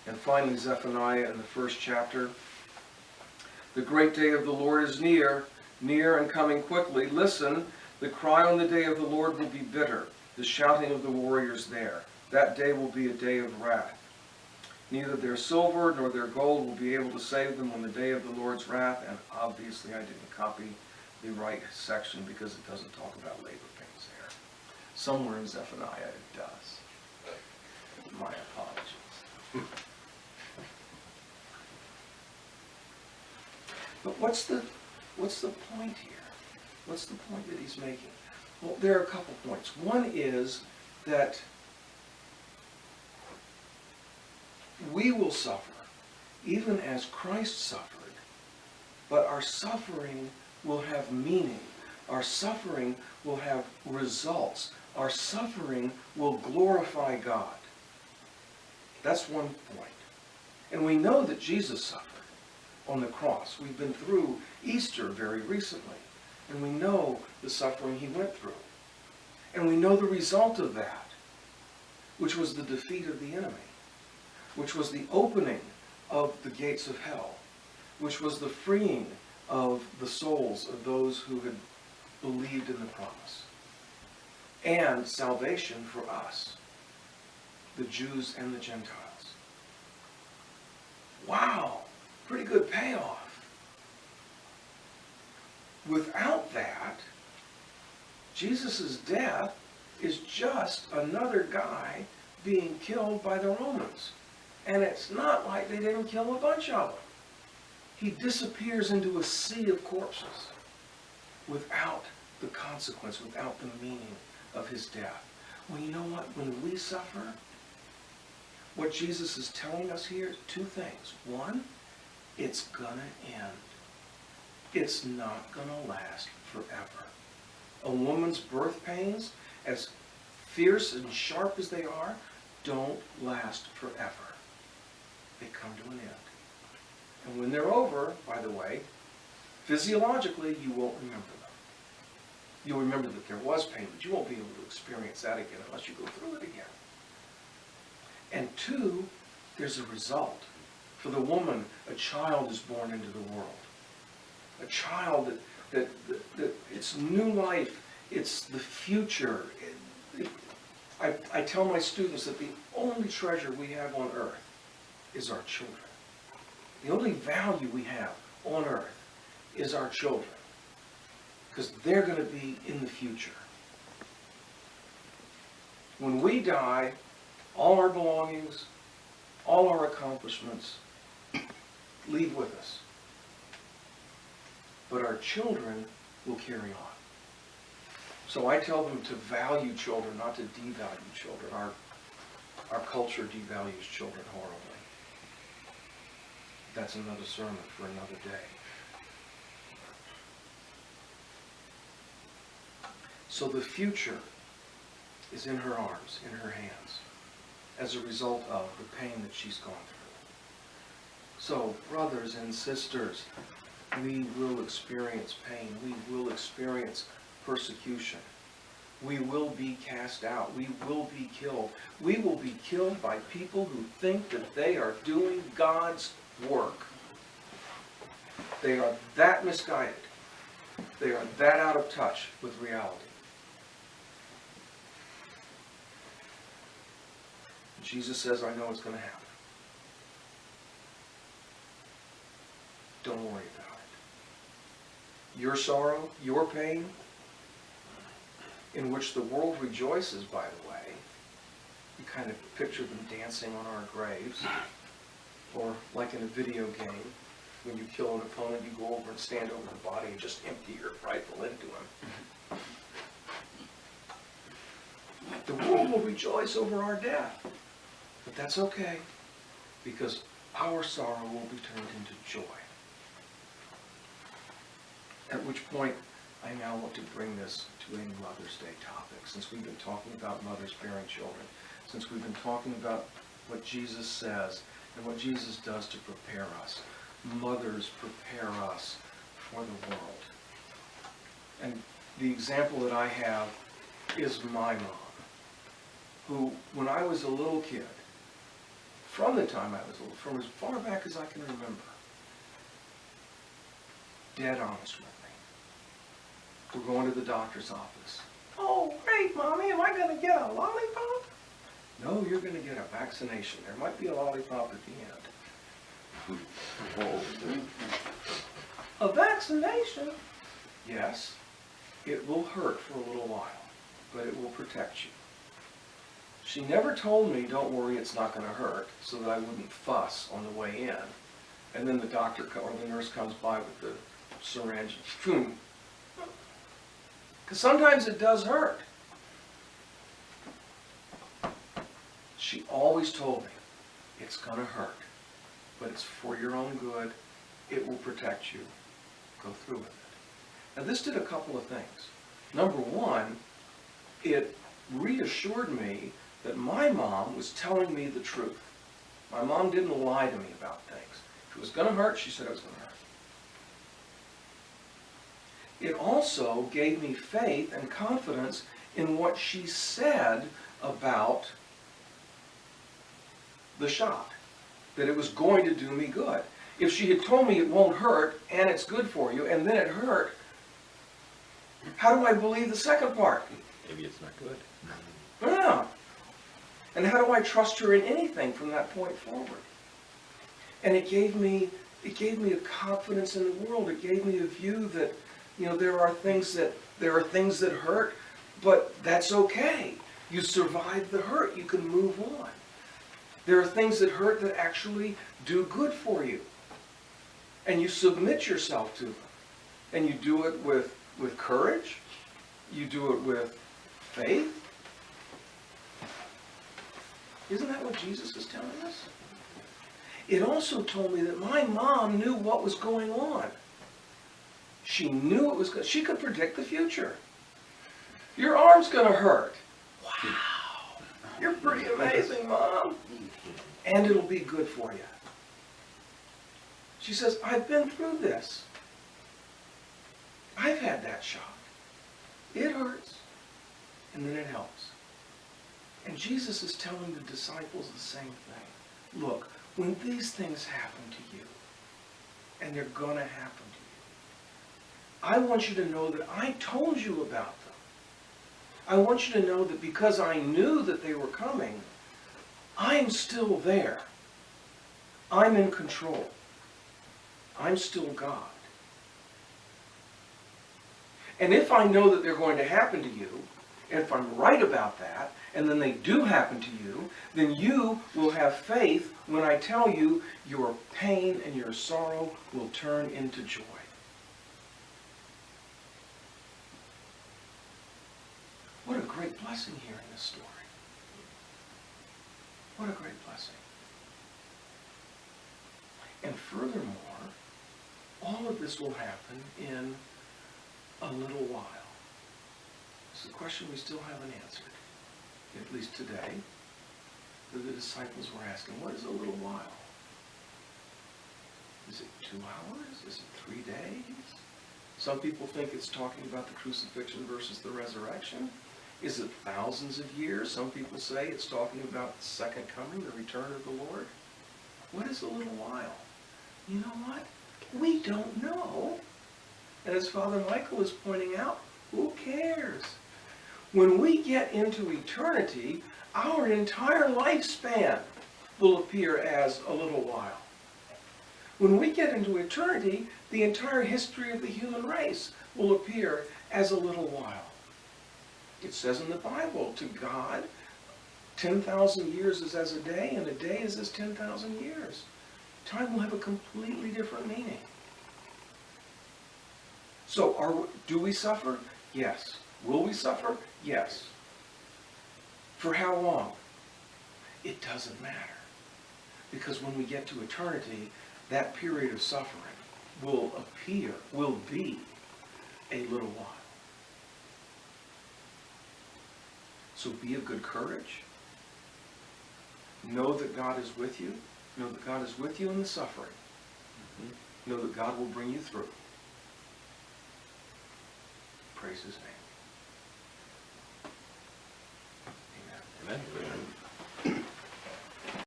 And finally, Zephaniah in the first chapter. The great day of the Lord is near, near and coming quickly. Listen, the cry on the day of the Lord will be bitter, the shouting of the warriors there. That day will be a day of wrath. Neither their silver nor their gold will be able to save them on the day of the Lord's wrath. And obviously I didn't copy the right section because it doesn't talk about labor pains there. Somewhere in Zephaniah it does. My apologies. But what's the point here? What's the point that he's making? Well, there are a couple points. One is that we will suffer, even as Christ suffered, but our suffering will have meaning. Our suffering will have results. Our suffering will glorify God. That's one point. And we know that Jesus suffered on the cross. We've been through Easter very recently, and we know the suffering he went through. And we know the result of that, which was the defeat of the enemy, which was the opening of the gates of hell, which was the freeing of the souls of those who had believed in the promise, and salvation for us, the Jews and the Gentiles. Wow, pretty good payoff. Without that, Jesus' death is just another guy being killed by the Romans. And it's not like they didn't kill a bunch of them. He disappears into a sea of corpses without the consequence, without the meaning of his death. Well, you know what? When we suffer, what Jesus is telling us here is two things. One, it's gonna end. It's not gonna last forever. A woman's birth pains, as fierce and sharp as they are, don't last forever. They come to an end. And when they're over, by the way, physiologically, you won't remember them. You'll remember that there was pain, but you won't be able to experience that again unless you go through it again. And two, there's a result. For the woman, a child is born into the world. A child that it's new life, it's the future. I tell my students that the only treasure we have on earth is our children. The only value we have on earth is our children, because they're going to be in the future. When we die, all our belongings, all our accomplishments leave with us. But our children will carry on. So I tell them to value children, not to devalue children. Our culture devalues children horribly. That's another sermon for another day. So the future is in her arms, in her hands, as a result of the pain that she's gone through. So, brothers and sisters, we will experience pain. We will experience persecution. We will be cast out. We will be killed. We will be killed by people who think that they are doing God's work. They are that misguided. They are that out of touch with reality. Jesus says, I know it's going to happen. Don't worry about it. Your sorrow, your pain, in which the world rejoices, by the way. You kind of picture them dancing on our graves. Or like in a video game, when you kill an opponent, you go over and stand over the body and just empty your rifle into him. The world will rejoice over our death. But that's okay, because our sorrow will be turned into joy. At which point, I now want to bring this to a Mother's Day topic, since we've been talking about mothers bearing children, since we've been talking about what Jesus says and what Jesus does to prepare us. Mothers prepare us for the world. And the example that I have is my mom, who, when I was a little kid, from the time I was little, from as far back as I can remember, dead honest with me. We're going to the doctor's office. Oh, great, Mommy, am I going to get a lollipop? No, you're going to get a vaccination. There might be a lollipop at the end. A vaccination? Yes, it will hurt for a little while, but it will protect you. She never told me, don't worry, it's not going to hurt, so that I wouldn't fuss on the way in. And then the doctor or the nurse comes by with the syringe. Because sometimes it does hurt. She always told me, it's going to hurt, but it's for your own good. It will protect you. Go through with it. Now this did a couple of things. Number one, it reassured me that my mom was telling me the truth. My mom didn't lie to me about things. If it was going to hurt, she said it was going to hurt. It also gave me faith and confidence in what she said about the shot, that it was going to do me good. If she had told me it won't hurt and it's good for you, and then it hurt, how do I believe the second part? Maybe it's not good. Yeah. And how do I trust her in anything from that point forward? And it gave me a confidence in the world. It gave me a view that, you know, there are things that hurt, but that's okay. You survive the hurt. You can move on. There are things that hurt that actually do good for you. And you submit yourself to them. And you do it with courage. You do it with faith. Isn't that what Jesus is telling us? It also told me that my mom knew what was going on. She knew it was good. She could predict the future. Your arm's going to hurt. Wow. You're pretty amazing, Mom. And it'll be good for you. She says, I've been through this. I've had that shot. It hurts, and then it helps. And Jesus is telling the disciples the same thing. Look, when these things happen to you, and they're going to happen to you, I want you to know that I told you about them. I want you to know that because I knew that they were coming, I'm still there. I'm in control. I'm still God. And if I know that they're going to happen to you, and if I'm right about that, and then they do happen to you, then you will have faith when I tell you your pain and your sorrow will turn into joy. What a great blessing here in this story. What a great blessing. And furthermore, all of this will happen in a little while. It's a question we still haven't answered, at least today, that the disciples were asking. What is a little while? Is it 2 hours? Is it 3 days? Some people think it's talking about the crucifixion versus the resurrection. Is it thousands of years? Some people say it's talking about the second coming, the return of the Lord. What is a little while? You know what? We don't know. And as Father Michael is pointing out, who cares? When we get into eternity, our entire lifespan will appear as a little while. When we get into eternity, the entire history of the human race will appear as a little while. It says in the Bible, to God, 10,000 years is as a day, and a day is as 10,000 years. Time will have a completely different meaning. So do we suffer? Yes. Will we suffer? Yes. For how long? It doesn't matter. Because when we get to eternity, that period of suffering will be a little while. So be of good courage. Know that God is with you. Know that God is with you in the suffering. Know that God will bring you through. Praise His name. Amen. Amen.